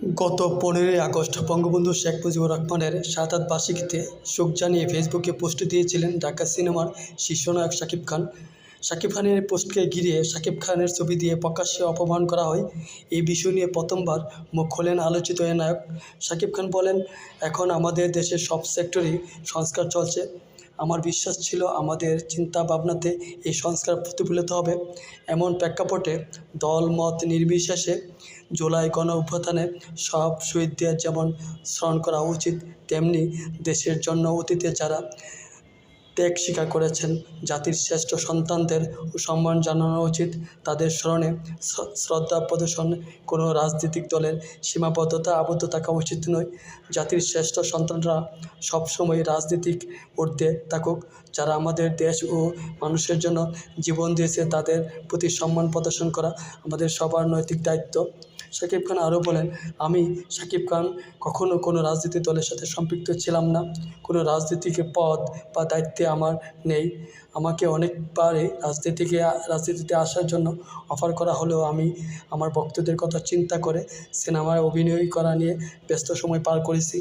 গত 15ই আগস্ট বঙ্গবন্ধু শেখ মুজিবুর রহমানের শাহাদাত বার্ষিকীতে শোক জানিয়ে ফেসবুকে পোস্ট দিয়েছিলেন ঢাকা সিনেমার শীর্ষনায়ক শাকিব খান। শাকিব খানের পোস্টকে ঘিরে শাকিব খানের ছবি দিয়ে প্রকাশ্যে অপমান করা হয়। এই বিষয় নিয়ে প্রথমবার মুখ খোলেন আলোচিত এ নায়ক। শাকিব খান বলেন, এখন আমাদের দেশের সব সেক্টরেই সংস্কার চলছে। আমার বিশ্বাস ছিল আমাদের চিন্তা ভাবনাতে এই সংস্কার প্রতিফলিত হবে। এমন প্রেক্ষাপটে দল মত নির্বিশেষে জুলাই গণঅভ্যুত্থানে সব শহীদদের যেমন স্মরণ করা উচিত, তেমনি দেশের জন্য অতীতে যারা ত্যাগ স্বীকার করেছেন, জাতির শ্রেষ্ঠ সন্তানদের সম্মান জানানো উচিত। তাদের স্মরণে শ্রদ্ধা প্রদর্শনে কোনো রাজনৈতিক দলের সীমাবদ্ধতা আবদ্ধ থাকা উচিত নয়। জাতির শ্রেষ্ঠ সন্তানরা সবসময় রাজনীতিক ঊর্ধ্বে থাকুক। যারা আমাদের দেশ ও মানুষের জন্য জীবন দিয়েছে তাদের প্রতি সম্মান প্রদর্শন করা আমাদের সবার নৈতিক দায়িত্ব। শাকিব খান আরও বলেন, আমি শাকিব খান কখনো কোনো রাজনৈতিক দলের সাথে সম্পৃক্ত ছিলাম না। কোনো রাজনীতিক পদ বা দায়িত্বে আমার নেই। আমাকে অনেকবারই রাজনীতিতে আসার জন্য অফার করা হলেও আমি আমার ভক্তদের কথা চিন্তা করে সিনেমায় অভিনয় করা নিয়ে ব্যস্ত সময় পার করেছি।